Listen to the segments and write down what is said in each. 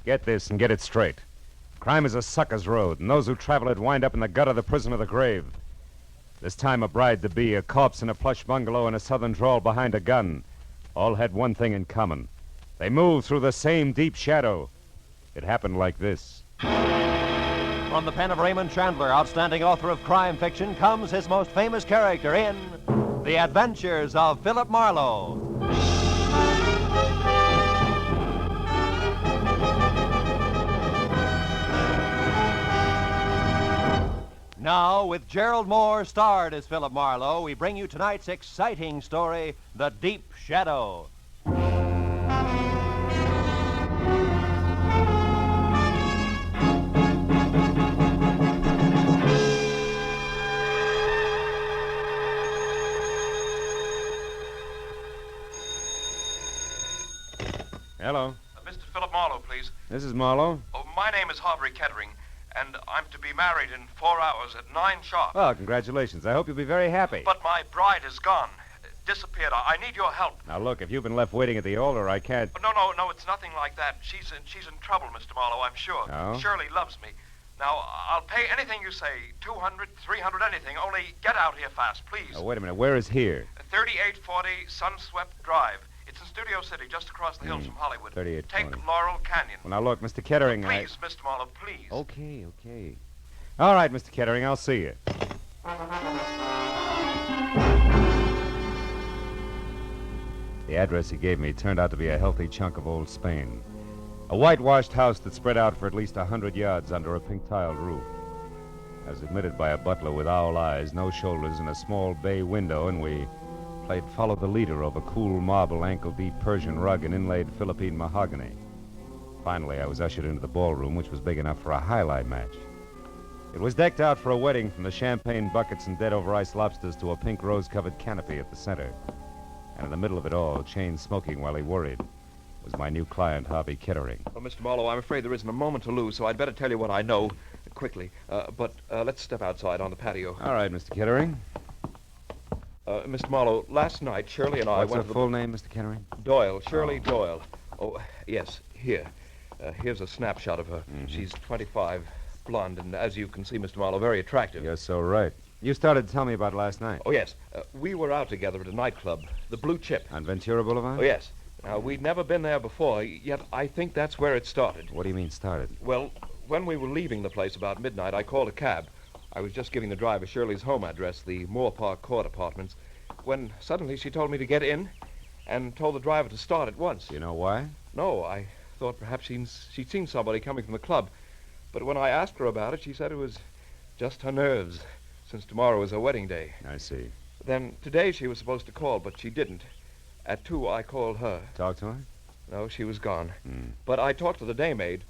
Get this and get it straight. Crime is a sucker's road, and those who travel it wind up in the gutter, the prison, or the grave. This time a bride-to-be, a corpse in a plush bungalow, and a southern drawl behind a gun all had one thing in common. They moved through the same deep shadow. It happened like this. From the pen of Raymond Chandler, outstanding author of crime fiction, comes his most famous character in The Adventures of Philip Marlowe. Now, with Gerald Moore starred as Philip Marlowe, we bring you tonight's exciting story, The Deep Shadow. Hello. Mr. Philip Marlowe, please. This is Marlowe. Oh, my name is Harvey Kettering, and I'm to be married in 4 hours at 9 sharp. Well, congratulations. I hope you'll be very happy. But my bride is gone. Disappeared. I need your help. Now, look, if you've been left waiting at the altar, I can't... No, it's nothing like that. She's in trouble, Mr. Marlowe, I'm sure. Oh? Shirley loves me. Now, I'll pay anything you say, 200, 300, anything. Only get out here fast, please. Oh, wait a minute. Where is here? 3840 Sunswept Drive. It's in Studio City, just across the hills from Hollywood. 3840. Take Laurel Canyon. Well, now, look, Mr. Kettering, Please, Mr. Marlowe, please. Okay. All right, Mr. Kettering, I'll see you. The address he gave me turned out to be a healthy chunk of old Spain. A whitewashed house that spread out for at least 100 yards under a pink-tiled roof. I was admitted by a butler with owl eyes, no shoulders, and a small bay window, and we played Follow the Leader over cool marble, ankle-deep Persian rug and inlaid Philippine mahogany. Finally, I was ushered into the ballroom, which was big enough for a highlight match. It was decked out for a wedding, from the champagne buckets and dead-over-ice lobsters to a pink rose-covered canopy at the center. And in the middle of it all, chain smoking while he worried, was my new client, Harvey Kettering. Well, Mr. Marlowe, I'm afraid there isn't a moment to lose, so I'd better tell you what I know quickly. But let's step outside on the patio. All right, Mr. Kettering. Mr. Marlowe, last night, Shirley and I What's went her to full name, Mr. Kettering? Doyle, Shirley Doyle. Oh, yes, here. Here's a snapshot of her. Mm-hmm. She's 25, blonde, and as you can see, Mr. Marlowe, very attractive. You're so right. You started to tell me about last night. Oh, yes. We were out together at a nightclub, the Blue Chip. On Ventura Boulevard? Oh, yes. Now, we'd never been there before, yet I think that's where it started. What do you mean started? Well, when we were leaving the place about midnight, I called a cab. I was just giving the driver Shirley's home address, the Moore Park Court Apartments, when suddenly she told me to get in and told the driver to start at once. You know why? No, I thought perhaps she'd seen somebody coming from the club. But when I asked her about it, she said it was just her nerves, since tomorrow is her wedding day. I see. Then today she was supposed to call, but she didn't. At 2, I called her. Talk to her? No, she was gone. But I talked to the daymaid.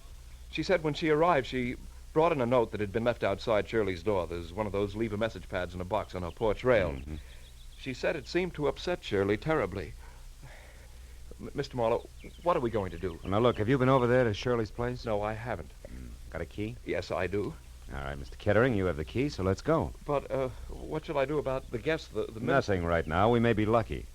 She said when she arrived, she brought in a note that had been left outside Shirley's door. There's one of those leave-a-message pads in a box on her porch rail. Mm-hmm. She said it seemed to upset Shirley terribly. Mr. Marlowe, what are we going to do? Well, now, look, have you been over there to Shirley's place? No, I haven't. Got a key? Yes, I do. All right, Mr. Kettering, you have the key, so let's go. But what shall I do about the guests, the Nothing right now. We may be lucky.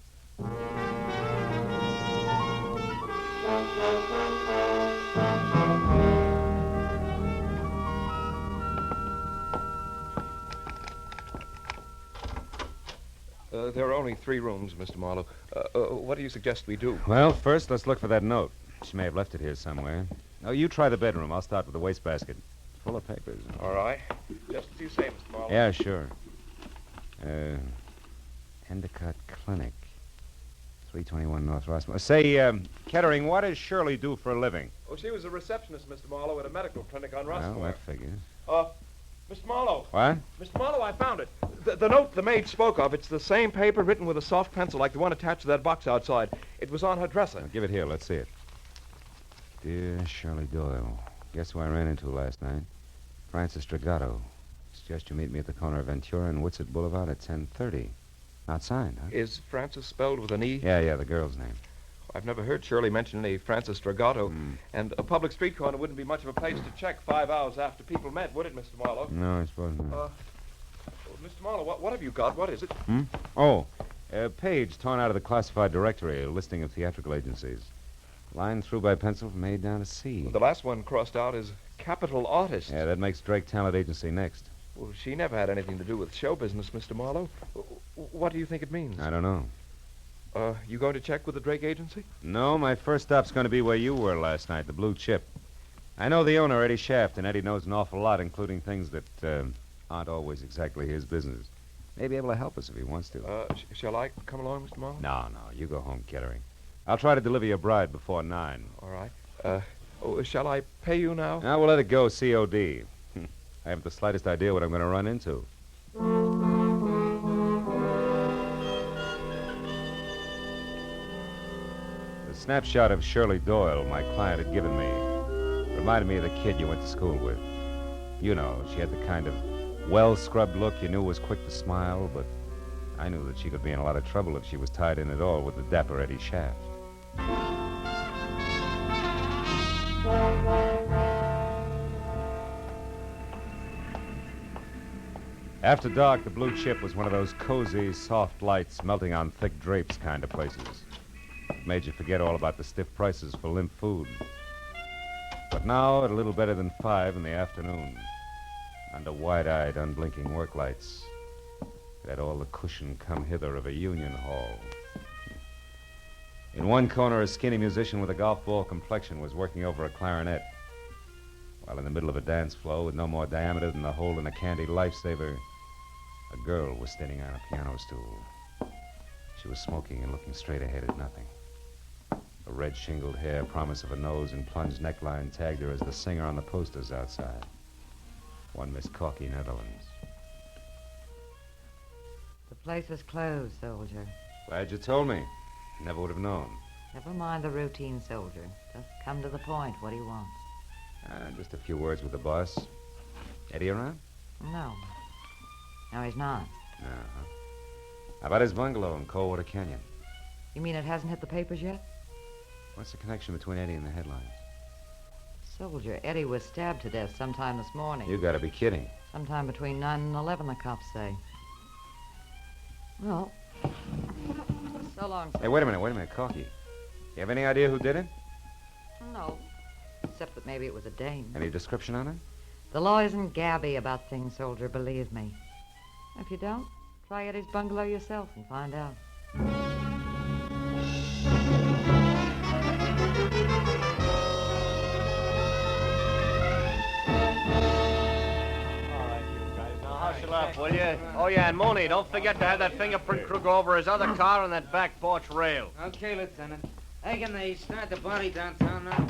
There are only 3 rooms, Mr. Marlowe. What do you suggest we do? Well, first, let's look for that note. She may have left it here somewhere. Oh, you try the bedroom. I'll start with the wastebasket. It's full of papers. All right. Just as you say, Mr. Marlowe. Yeah, sure. Endicott Clinic. 321 North Rossmore. Say, Kettering, what does Shirley do for a living? Oh, she was a receptionist, Mr. Marlowe, at a medical clinic on Rossmore. Well, that figures. Mr. Marlowe. What? Mr. Marlowe, I found it. The note the maid spoke of, it's the same paper written with a soft pencil like the one attached to that box outside. It was on her dresser. Now, give it here. Let's see it. Dear Shirley Doyle, guess who I ran into last night? Francis Dragato. Suggest you meet me at the corner of Ventura and Woodsett Boulevard at 10:30. Not signed, huh? Is Francis spelled with an E? Yeah, the girl's name. I've never heard Shirley mention any Francis Dragato. And a public street corner wouldn't be much of a place to check 5 hours after people met, would it, Mr. Marlowe? No, I suppose not. Mr. Marlowe, what have you got? What is it? Oh, a page torn out of the classified directory, a listing of theatrical agencies. Line through by pencil from A down to C. The last one crossed out is capital artist. Yeah, that makes Drake Talent Agency next. Well, she never had anything to do with show business, Mr. Marlowe. What do you think it means? I don't know. You going to check with the Drake Agency? No, my first stop's going to be where you were last night, the Blue Chip. I know the owner, Eddie Shaft, and Eddie knows an awful lot, including things that aren't always exactly his business. May be able to help us if he wants to. Shall I come along, Mr. Marlowe? No, you go home, Kettering. I'll try to deliver your bride before 9. All right. Shall I pay you now? Now, we'll let it go COD. I haven't the slightest idea what I'm going to run into. The snapshot of Shirley Doyle my client had given me reminded me of the kid you went to school with. You know, she had the kind of well-scrubbed look you knew was quick to smile, but I knew that she could be in a lot of trouble if she was tied in at all with the dapper Eddie Shaft. After dark, the Blue Chip was one of those cozy, soft lights melting on thick drapes kind of places. It made you forget all about the stiff prices for limp food. But now, at a little better than 5 in the afternoon, under wide-eyed, unblinking work lights, it had all the cushion come hither of a union hall. In one corner, a skinny musician with a golf ball complexion was working over a clarinet, while in the middle of a dance floor with no more diameter than the hole in a candy lifesaver, a girl was standing on a piano stool. She was smoking and looking straight ahead at nothing. The red shingled hair, promise of a nose, and plunged neckline tagged her as the singer on the posters outside. One Miss Corky, Netherlands. The place is closed, soldier. Glad you told me. Never would have known. Never mind the routine, soldier. Just come to the point. What do you want? Just a few words with the boss. Eddie around? No. No, he's not. Uh-huh. How about his bungalow in Coldwater Canyon? You mean it hasn't hit the papers yet? What's the connection between Eddie and the headlines? Soldier, Eddie was stabbed to death sometime this morning. You gotta be kidding. Sometime between 9 and 11, the cops say. Well, so long, Hey, wait a minute, Corky. You have any idea who did it? No. Except that maybe it was a dame. Any description on it? The law isn't gabby about things, soldier, believe me. If you don't, try Eddie's bungalow yourself and find out. Hustle up, will you? Oh, yeah, and Mooney, don't forget to have that fingerprint crew go over his other car on that back porch rail. Okay, Lieutenant. Hey, can they start the body downtown now?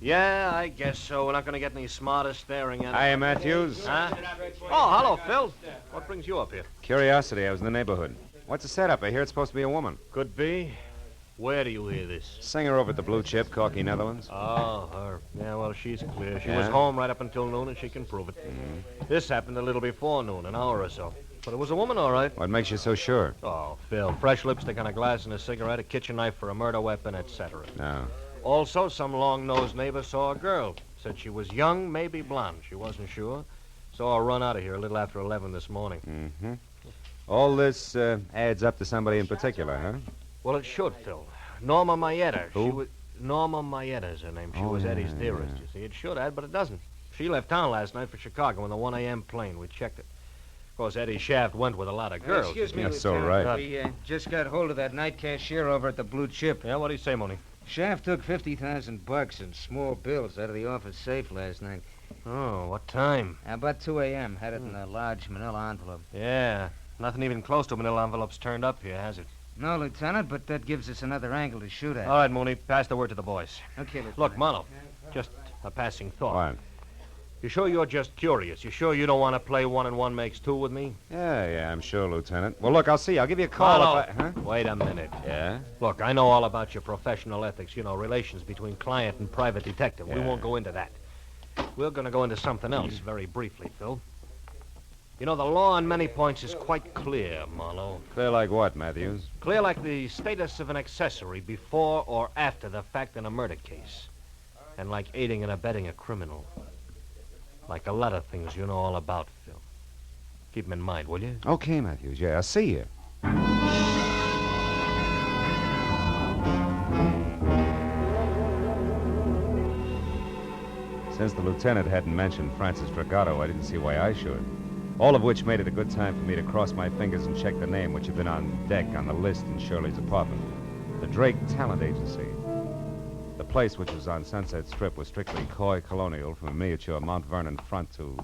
Yeah, I guess so. We're not going to get any smarter staring at it. Hiya, Matthews. Huh? Oh, hello, Phil. What brings you up here? Curiosity, I was in the neighborhood. What's the setup? I hear it's supposed to be a woman. Could be. Where do you hear this? Singer over at the Blue Chip, Corky, Netherlands. Oh, her. Yeah, well, she's clear. She Yeah? was home right up until noon, and she can prove it. This happened a little before noon, an hour or so. But it was a woman, all right. What makes you so sure? Oh, Phil, fresh lipstick on a glass and a cigarette, a kitchen knife for a murder weapon, etc. No. Also, some long-nosed neighbor saw a girl. Said she was young, maybe blonde. She wasn't sure. Saw her run out of here a little after 11 this morning. Mm-hmm. All this adds up to somebody in particular, huh? Well, it should, Phil. Norma Mayetta. Who? She was Norma Mayetta's her name. She Oh, was yeah, Eddie's dearest, yeah. you see. It should add, but it doesn't. She left town last night for Chicago in the 1 a.m. plane. We checked it. Of course, Eddie Shaft went with a lot of girls. Excuse me, That's so Lieutenant. right. We just got hold of that night cashier over at the Blue Chip. Yeah, what do you say, Mooney? Shaft took $50,000 in small bills out of the office safe last night. Oh, what time? About 2 a.m. Had it in a large manila envelope. Yeah, nothing even close to manila envelopes turned up here, has it? No, Lieutenant, but that gives us another angle to shoot at. All right, Mooney, pass the word to the boys. Okay, Lieutenant. Look, Marlowe, just a passing thought. What? You sure you're just curious? You sure you don't want to play 1 and 1 makes 2 with me? Yeah, I'm sure, Lieutenant. Well, look, I'll see you. I'll give you a call Marlowe, if I... Huh? wait a minute. Yeah? Look, I know all about your professional ethics, relations between client and private detective. We Yeah. won't go into that. We're going to go into something else very briefly, Phil. You know, the law on many points is quite clear, Marlowe. Clear like what, Matthews? Clear like the status of an accessory before or after the fact in a murder case. And like aiding and abetting a criminal. Like a lot of things you know all about, Phil. Keep them in mind, will you? Okay, Matthews. Yeah, I'll see you. Since the lieutenant hadn't mentioned Francis Dragato, I didn't see why I should. All of which made it a good time for me to cross my fingers and check the name, which had been on deck on the list in Shirley's apartment. The Drake Talent Agency. The place, which was on Sunset Strip, was strictly coy colonial, from a miniature Mount Vernon front to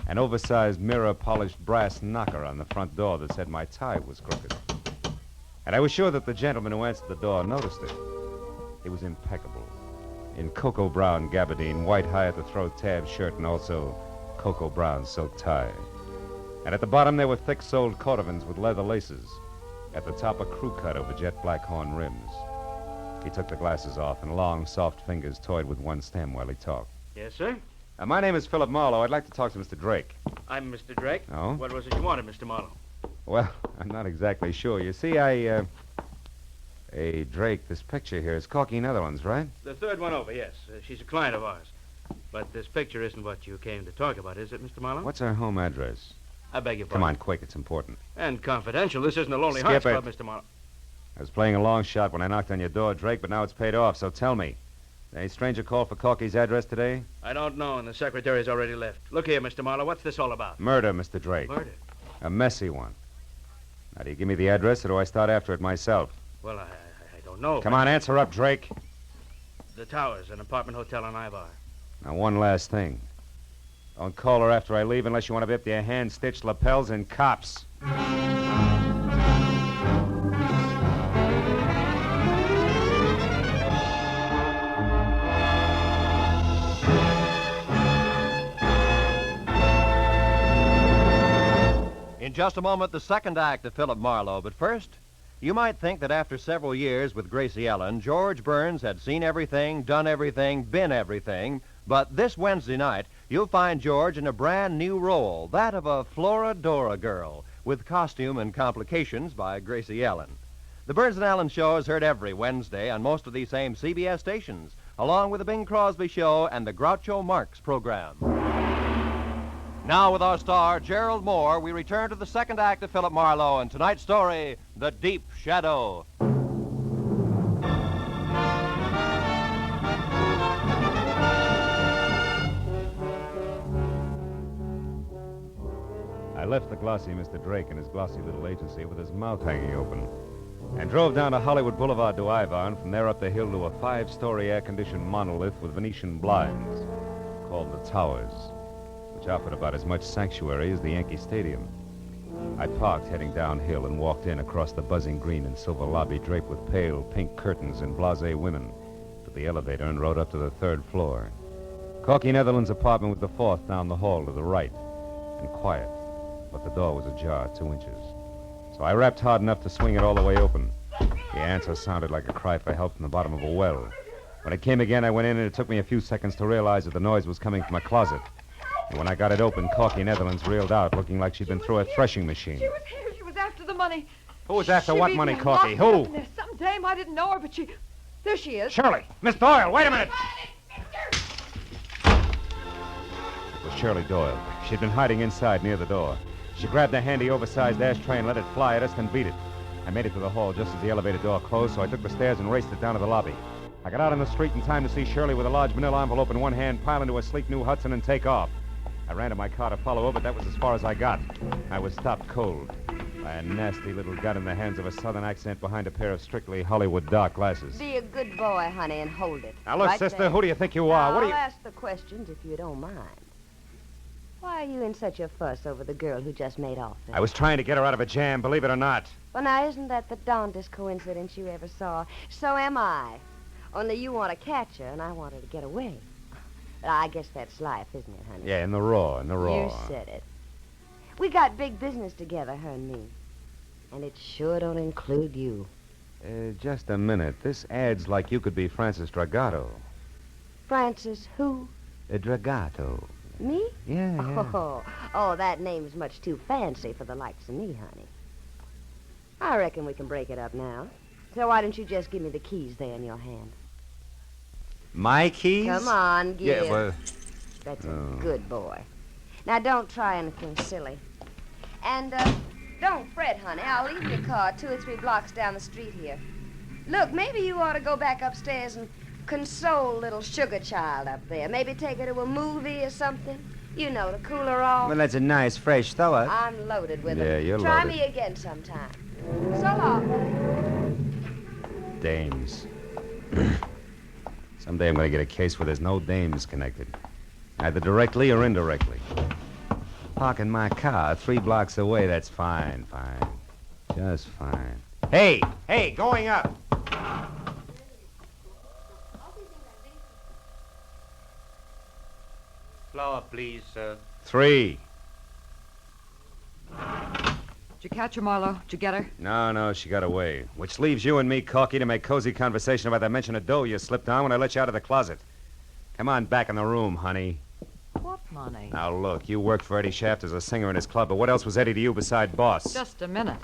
an oversized mirror-polished brass knocker on the front door that said my tie was crooked. And I was sure that the gentleman who answered the door noticed it. He was impeccable. In cocoa brown gabardine, white high-at-the-throat tab shirt, and also cocoa brown silk tie. And at the bottom there were thick-soled cordovans with leather laces. At the top, a crew cut over jet black horn rims. He took the glasses off, and long, soft fingers toyed with one stem while he talked. Yes, sir? My name is Philip Marlowe. I'd like to talk to Mr. Drake. I'm Mr. Drake. Oh? What was it you wanted, Mr. Marlowe? Well, I'm not exactly sure. You see, Hey, Drake, this picture here is Corky Netherlands, right? The third one over, yes. She's a client of ours. But this picture isn't what you came to talk about, is it, Mr. Marlowe? What's her home address? I beg your Come pardon. on, quick. It's important. And confidential. This isn't a Lonely Skip Hearts it. Club, Mr. Marlowe. I was playing a long shot when I knocked on your door, Drake, but now it's paid off, so tell me. Any stranger called for Corky's address today? I don't know, and the secretary's already left. Look here, Mr. Marlowe, what's this all about? Murder, Mr. Drake. Murder? A messy one. Now, do you give me the address, or do I start after it myself? Well, I don't know. Come on, answer up, Drake. The Towers, an apartment hotel on Ivar. Now, one last thing. Don't call her after I leave unless you want to be up to your hand-stitched lapels and cops. In just a moment, the second act of Philip Marlowe. But first, you might think that after several years with Gracie Ellen, George Burns had seen everything, done everything, been everything. But this Wednesday night, you'll find George in a brand new role, that of a Florodora girl, with costume and complications by Gracie Ellen. The Burns and Allen Show is heard every Wednesday on most of these same CBS stations, along with the Bing Crosby Show and the Groucho Marx program. Now, with our star, Gerald Moore, we return to the second act of Philip Marlowe and tonight's story, The Deep Shadow. I left the glossy Mr. Drake and his glossy little agency with his mouth hanging open and drove down to Hollywood Boulevard to Ivar, and from there up the hill to a 5-story air-conditioned monolith with Venetian blinds called the Towers, which offered about as much sanctuary as the Yankee Stadium. I parked heading downhill and walked in across the buzzing green and silver lobby draped with pale pink curtains and blasé women to the elevator and rode up to the 3rd floor. Corky Netherlands' apartment was the 4th down the hall to the right, and quiet, but the door was ajar 2 inches. So I rapped hard enough to swing it all the way open. The answer sounded like a cry for help from the bottom of a well. When it came again, I went in, and it took me a few seconds to realize that the noise was coming from a closet. And when I got it open, Corky Netherlands reeled out, looking like she'd been through a threshing machine. She was here. She was after the money. Who was after She what beat money, me and Corky? locked me up Who? in there. Some dame, I didn't know her, but she... There she is. Shirley! Miss Doyle, wait a minute! It was Shirley Doyle. She'd been hiding inside near the door. She grabbed a handy, oversized ashtray and let it fly at us, then beat it. I made it to the hall just as the elevator door closed, so I took the stairs and raced it down to the lobby. I got out on the street in time to see Shirley with a large manila envelope in one hand pile into a sleek new Hudson and take off. I ran to my car to follow her, but that was as far as I got. I was stopped cold by a nasty little gun in the hands of a southern accent behind a pair of strictly Hollywood dark glasses. Be a good boy, honey, and hold it. Now, look, Right sister, there. who do you think you are? Now, What do you... I'll ask the questions if you don't mind. Why are you in such a fuss over the girl who just made off there? I was trying to get her out of a jam, believe it or not. Well, now, isn't that the darndest coincidence you ever saw? So am I. Only you want to catch her, and I want her to get away. But I guess that's life, isn't it, honey? Yeah, in the raw. You said it. We got big business together, her and me. And it sure don't include you. Just a minute. This ad's like you could be Francis Dragato. Francis who? Dragato. Me? Yeah. Oh, that name's much too fancy for the likes of me, honey. I reckon we can break it up now. So why don't you just give me the keys there in your hand? My keys? Come on, give. Yeah, well... That's a Oh. good boy. Now, don't try anything silly. And, don't fret, honey. I'll leave your car 2 or 3 blocks down the street here. Look, maybe you ought to go back upstairs and console little sugar child up there. Maybe take her to a movie or something. You know, to cool her off. Well, that's a nice, fresh thought. I'm loaded with them. Yeah, you're Try loaded. me again sometime. So long. Dames. Someday I'm going to get a case where there's no dames connected. Either directly or indirectly. Parking my car 3 blocks away, that's fine. Just fine. Hey, going up! Flour, please, sir. 3. Did you catch her, Marlowe? Did you get her? No, she got away. Which leaves you and me, Corky, to make cozy conversation about that mention of dough you slipped on when I let you out of the closet. Come on back in the room, honey. What money? Now, look, you worked for Eddie Shaft as a singer in his club, but what else was Eddie to you beside boss? Just a minute.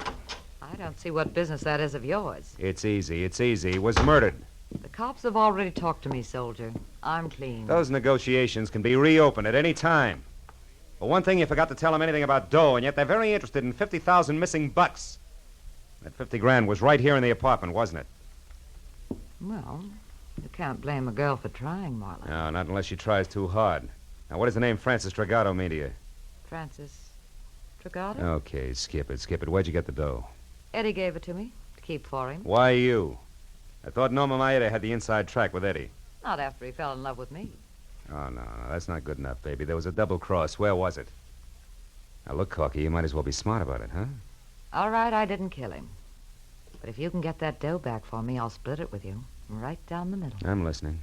I don't see what business that is of yours. It's easy. He was murdered. The cops have already talked to me, soldier. I'm clean. Those negotiations can be reopened at any time. But one thing, you forgot to tell them anything about dough, and yet they're very interested in 50,000 missing bucks. That 50 grand was right here in the apartment, wasn't it? Well, you can't blame a girl for trying, Marlowe. No, not unless she tries too hard. Now, what does the name Francis Dragato mean to you? Francis Dragato? Okay, skip it. Where'd you get the dough? Eddie gave it to me to keep for him. Why you? I thought Norma Maeda had the inside track with Eddie. Not after he fell in love with me. Oh, no, that's not good enough, baby. There was a double cross. Where was it? Now, look, Corky, you might as well be smart about it, huh? All right, I didn't kill him. But if you can get that dough back for me, I'll split it with you. Right down the middle. I'm listening.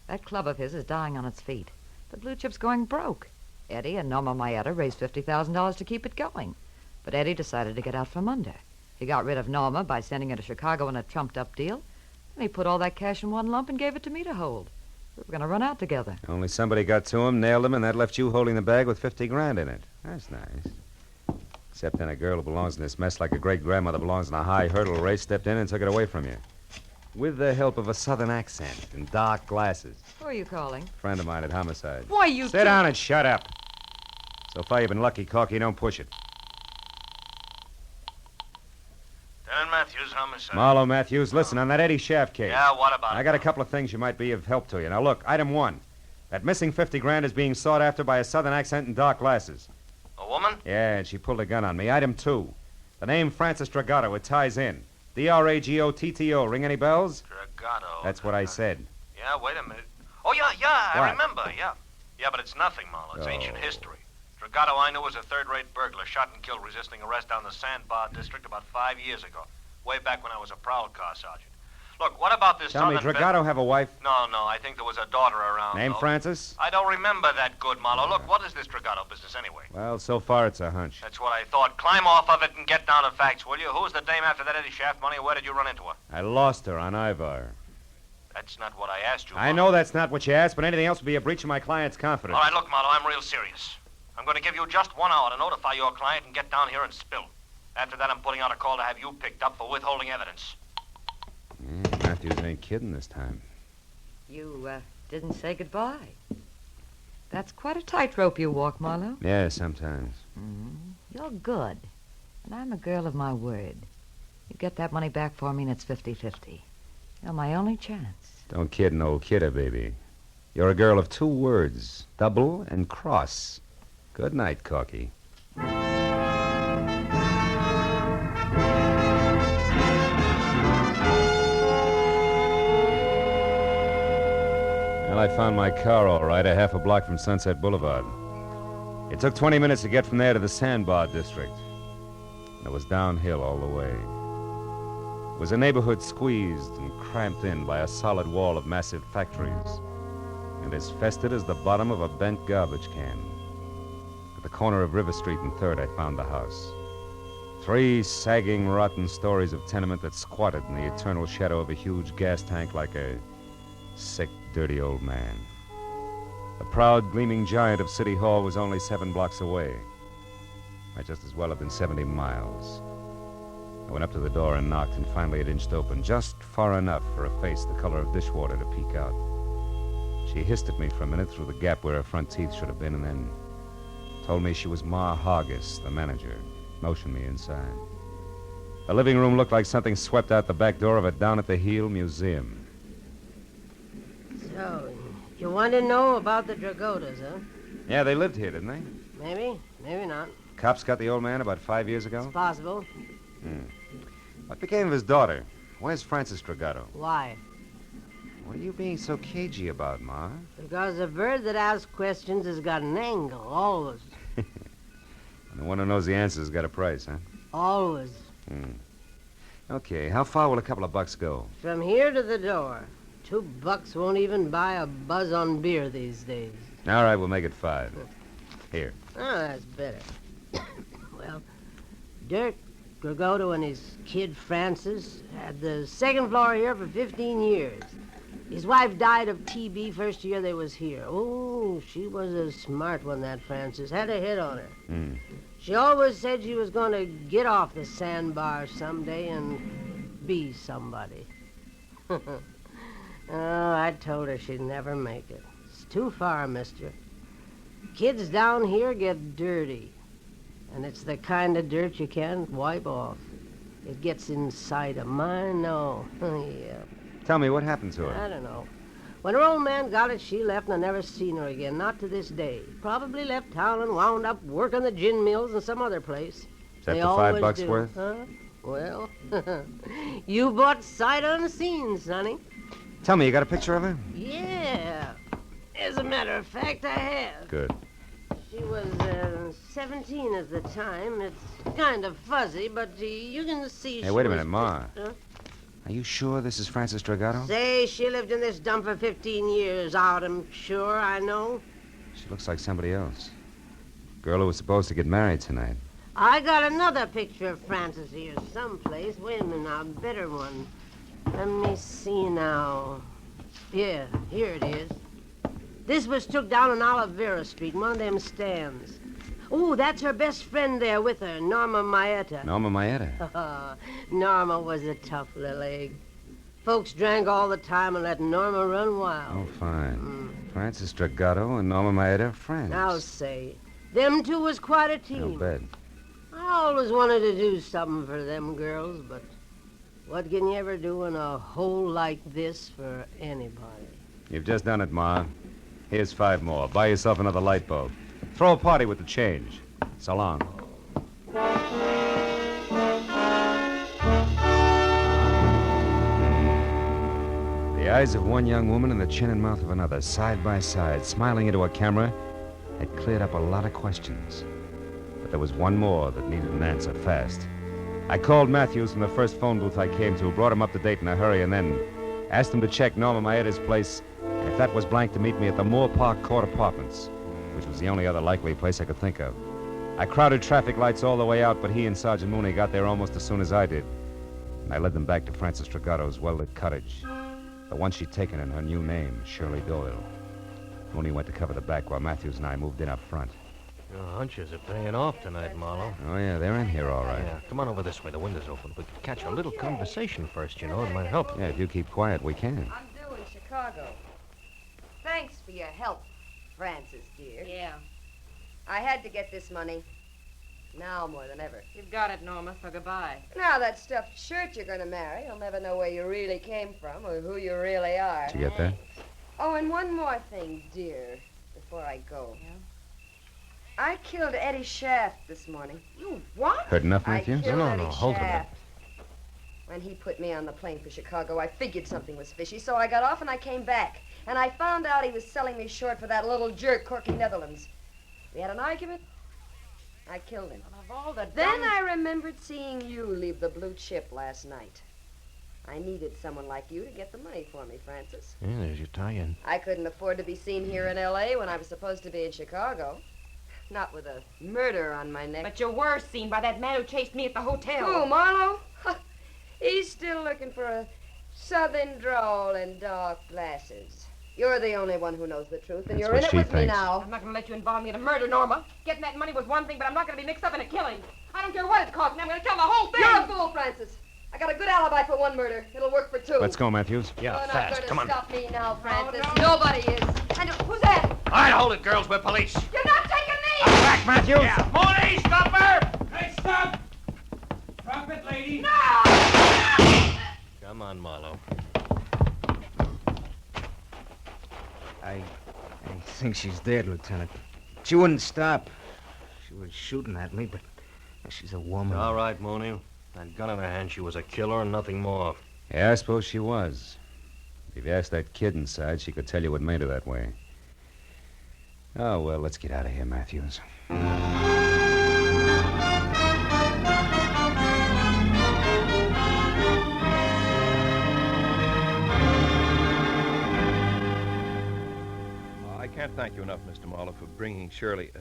That club of his is dying on its feet. The Blue Chip's going broke. Eddie and Norma Maeda raised $50,000 to keep it going. But Eddie decided to get out from under. He got rid of Norma by sending her to Chicago in a trumped-up deal. And he put all that cash in one lump and gave it to me to hold. We were going to run out together. Only somebody got to him, nailed him, and that left you holding the bag with 50 grand in it. That's nice. Except then a girl who belongs in this mess like a great-grandmother belongs in a high hurdle race stepped in and took it away from you. With the help of a southern accent and dark glasses. Who are you calling? Friend of mine at Homicide. Why, you Sit down and shut up. So far you've been lucky, Corky. Don't push it. Lieutenant Matthews, homicide. Marlowe Matthews, listen, on that Eddie Shaft case. Yeah, what about it? I got a couple of things you might be of help to you. Now, look, item 1. That missing 50 grand is being sought after by a southern accent and dark glasses. A woman? Yeah, and she pulled a gun on me. Item 2. The name Francis Dragato, it ties in. D-R-A-G-O-T-T-O. Ring any bells? Dragato. That's what I said. Yeah, wait a minute. Oh, yeah, What? I remember, yeah. Yeah, but it's nothing, Marlowe. It's ancient history. Dragato I knew was a third-rate burglar, shot and killed resisting arrest down the Sandbar district about 5 years ago. Way back when I was a prowl car sergeant. Look, what about this Tell me, southern Dragato have a wife? No, I think there was a daughter around. Name though. Francis? I don't remember that good, Marlowe. Look, what is this Dragato business anyway? Well, so far it's a hunch. That's what I thought. Climb off of it and get down to facts, will you? Who was the dame after that Eddie Shaft money? Where did you run into her? I lost her on Ivar. That's not what I asked you. I know that's not what you asked, but anything else would be a breach of my client's confidence. All right, look, Marlowe, I'm real serious. I'm going to give you just 1 hour to notify your client and get down here and spill. After that, I'm putting out a call to have you picked up for withholding evidence. Matthews ain't kidding this time. You, didn't say goodbye. That's quite a tightrope you walk, Marlowe. Yeah, sometimes. You're good. And I'm a girl of my word. You get that money back for me and it's 50-50. You're my only chance. Don't kid an old kidder, baby. You're a girl of 2 words. Double and cross. Good night, Corky. Well, I found my car all right, a half a block from Sunset Boulevard. It took 20 minutes to get from there to the Sandbar district. And it was downhill all the way. It was a neighborhood squeezed and cramped in by a solid wall of massive factories, and as festered as the bottom of a bent garbage can. At the corner of River Street and 3rd, I found the house. 3 sagging, rotten stories of tenement that squatted in the eternal shadow of a huge gas tank like a sick, dirty old man. The proud, gleaming giant of City Hall was only 7 blocks away. Might just as well have been 70 miles. I went up to the door and knocked, and finally it inched open, just far enough for a face the color of dishwater to peek out. She hissed at me for a minute through the gap where her front teeth should have been, and then told me she was Ma Hargis, the manager, motioned me inside. The living room looked like something swept out the back door of a down-at-the-heel museum. want to know about the Dragotas, huh? Yeah, they lived here, didn't they? Maybe, maybe not. Cops got the old man about 5 years ago? It's possible. What became of his daughter? Where's Francis Dragato? Why? What are you being so cagey about, Ma? Because a bird that asks questions has got an angle, always. And the one who knows the answer's got a price, huh? Always. Okay, how far will a couple of bucks go? From here to the door. $2 won't even buy a buzz on beer these days. All right, we'll make it 5. Here. Oh, that's better. Well, Dirk Dragoto and his kid Francis had the second floor here for 15 years. His wife died of TB first year they was here. Oh, she was a smart one, that Francis. Had a hit on her. She always said she was going to get off the sandbar someday and be somebody. Oh, I told her she'd never make it. It's too far, mister. Kids down here get dirty. And it's the kind of dirt you can't wipe off. It gets inside of mine, no. Yeah. Tell me, what happened to her? I don't know. When her old man got it, she left, and I never seen her again, not to this day. Probably left town and wound up working the gin mills in some other place. Is that They the always $5 do. worth? Huh? Well, you bought sight unseen, Sonny. Tell me, you got a picture of her? Yeah. As a matter of fact, I have. Good. She was 17 at the time. It's kind of fuzzy, but you can see Hey, she wait a was minute, Ma. Huh? Are you sure this is Francis Dragato? Say, she lived in this dump for 15 years out, I'm sure, I know. She looks like somebody else. Girl who was supposed to get married tonight. I got another picture of Francis here someplace. Wait a minute now, a better one. Let me see now. Yeah, here it is. This was took down on Olivera Street, one of them stands. Oh, that's her best friend there with her, Norma Maeta. Norma Maeta. Norma was a tough little egg. Folks drank all the time and let Norma run wild. Oh, fine. Francis Dragato and Norma Maeta are friends. Now say, them two was quite a team. No bet. I always wanted to do something for them girls, but what can you ever do in a hole like this for anybody? You've just done it, Ma. Here's 5 more. Buy yourself another light bulb. Throw a party with the change. So long. The eyes of one young woman and the chin and mouth of another, side by side, smiling into a camera, had cleared up a lot of questions. But there was one more that needed an answer fast. I called Matthews from the first phone booth I came to, brought him up to date in a hurry, and then asked him to check Norma Maeta's place, and if that was blank, to meet me at the Moore Park Court Apartments, which was the only other likely place I could think of. I crowded traffic lights all the way out, but he and Sergeant Mooney got there almost as soon as I did. And I led them back to Francis Dragato's well-lit cottage, the one she'd taken in her new name, Shirley Doyle. Mooney went to cover the back while Matthews and I moved in up front. Your hunches are paying off tonight, Marlowe. Oh, yeah, they're in here all right. Yeah, come on over this way. The window's open. We could catch a little conversation first, you know. It might help. Yeah, if you keep quiet, we can. I'm due in Chicago. Thanks for your help, Francis, dear. Yeah. I had to get this money. Now more than ever. You've got it, Norma, so goodbye. Now that stuffed shirt you're going to marry, you'll never know where you really came from or who you really are. Did you get that? Oh, and one more thing, dear, before I go. Yeah? I killed Eddie Shaft this morning. You what? Heard enough, I Matthews? killed No, Eddie hold a minute. Shaft. When he put me on the plane for Chicago, I figured something was fishy, so I got off and I came back. And I found out he was selling me short for that little jerk, Corky Netherlands. We had an argument. I killed him. Of all the Then I remembered seeing you leave the Blue Chip last night. I needed someone like you to get the money for me, Francis. Yeah, there's your tie-in. I couldn't afford to be seen here in L.A. when I was supposed to be in Chicago. Not with a murder on my neck. But you were seen by that man who chased me at the hotel. Who, Marlowe? He's still looking for a southern drawl and dark glasses. You're the only one who knows the truth, and That's you're what in it she with me thinks. now. I'm not going to let you involve me in a murder, Norma. Getting that money was one thing, but I'm not going to be mixed up in a killing. I don't care what it costs me. I'm going to tell the whole thing. You're a fool, Francis. I got a good alibi for one murder. It'll work for 2. Let's go, Matthews. Yeah, You're fast. not going Come to on. stop me now, Francis. no. Nobody is. And who's that? All right, hold it, girls. We're police. You're not taking me! Back, Matthews! Yeah, Mooney, stop her! Hey, stop! Drop it, lady. Come on, Marlowe. I think she's dead, Lieutenant. She wouldn't stop. She was shooting at me, but she's a woman. All right, Mooney. That gun in her hand, she was a killer and nothing more. Yeah, I suppose she was. If you asked that kid inside, she could tell you what made her that way. Oh, well, let's get out of here, Matthews. I can't thank you enough, Mr. Marlowe, for bringing Shirley,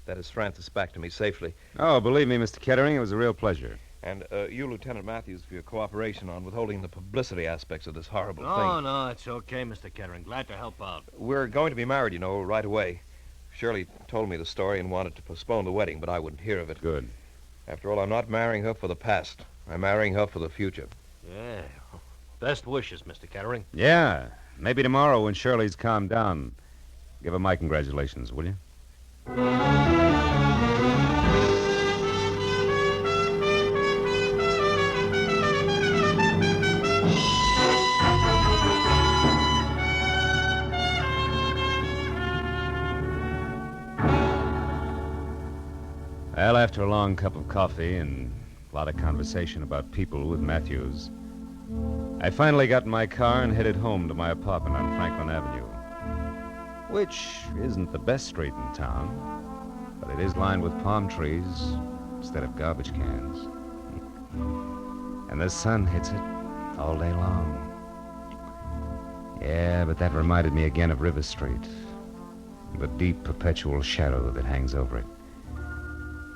that is Francis, back to me safely. Oh, believe me, Mr. Kettering, it was a real pleasure. And you, Lieutenant Matthews, for your cooperation on withholding the publicity aspects of this horrible No, thing. no, it's okay, Mr. Kettering. Glad to help out. We're going to be married, you know, right away. Shirley told me the story and wanted to postpone the wedding, but I wouldn't hear of it. Good. After all, I'm not marrying her for the past. I'm marrying her for the future. Yeah. Best wishes, Mr. Kettering. Yeah. Maybe tomorrow when Shirley's calmed down. Give her my congratulations, will you? Well, after a long cup of coffee and a lot of conversation about people with Matthews, I finally got in my car and headed home to my apartment on Franklin Avenue, which isn't the best street in town, but it is lined with palm trees instead of garbage cans. And the sun hits it all day long. Yeah, but that reminded me again of River Street, the deep, perpetual shadow that hangs over it.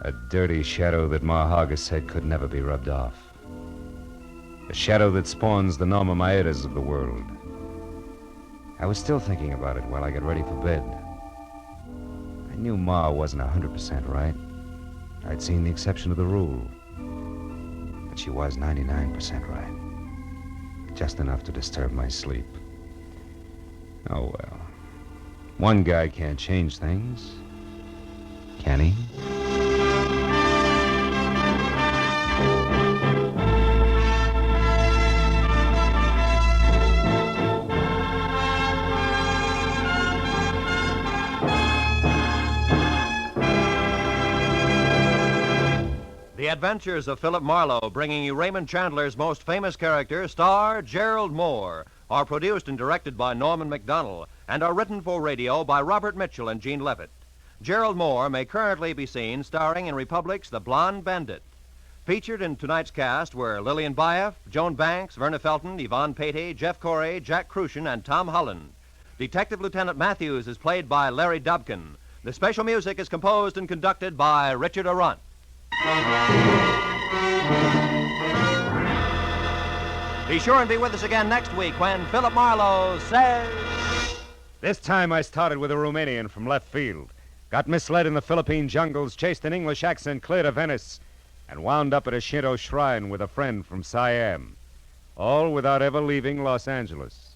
A dirty shadow that Ma Hargis said could never be rubbed off. A shadow that spawns the Norma Maedas of the world. I was still thinking about it while I got ready for bed. I knew Ma wasn't 100% right. I'd seen the exception to the rule. But she was 99% right. Just enough to disturb my sleep. Oh, well. One guy can't change things. Can he? The Adventures of Philip Marlowe, bringing you Raymond Chandler's most famous character, star Gerald Moore, are produced and directed by Norman MacDonald and are written for radio by Robert Mitchell and Gene Levitt. Gerald Moore may currently be seen starring in Republic's The Blonde Bandit. Featured in tonight's cast were Lillian Buyeff, Joan Banks, Verna Felton, Yvonne Patey, Jeff Corey, Jack Crucian, and Tom Holland. Detective Lieutenant Matthews is played by Larry Dobkin. The special music is composed and conducted by Richard Arant. Be sure and be with us again next week when Philip Marlowe says... This time I started with a Romanian from left field. Got misled in the Philippine jungles, chased an English accent clear to Venice, and wound up at a Shinto shrine with a friend from Siam. All without ever leaving Los Angeles.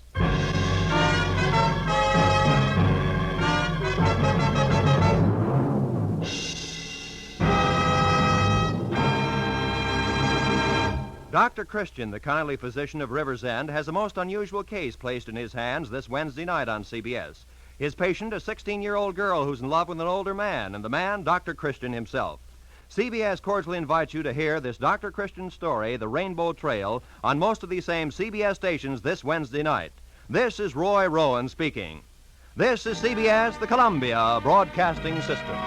Dr. Christian, the kindly physician of River's End, has a most unusual case placed in his hands this Wednesday night on CBS. His patient, a 16-year-old girl who's in love with an older man, and the man, Dr. Christian himself. CBS cordially invites you to hear this Dr. Christian story, The Rainbow Trail, on most of these same CBS stations this Wednesday night. This is Roy Rowan speaking. This is CBS, the Columbia Broadcasting System.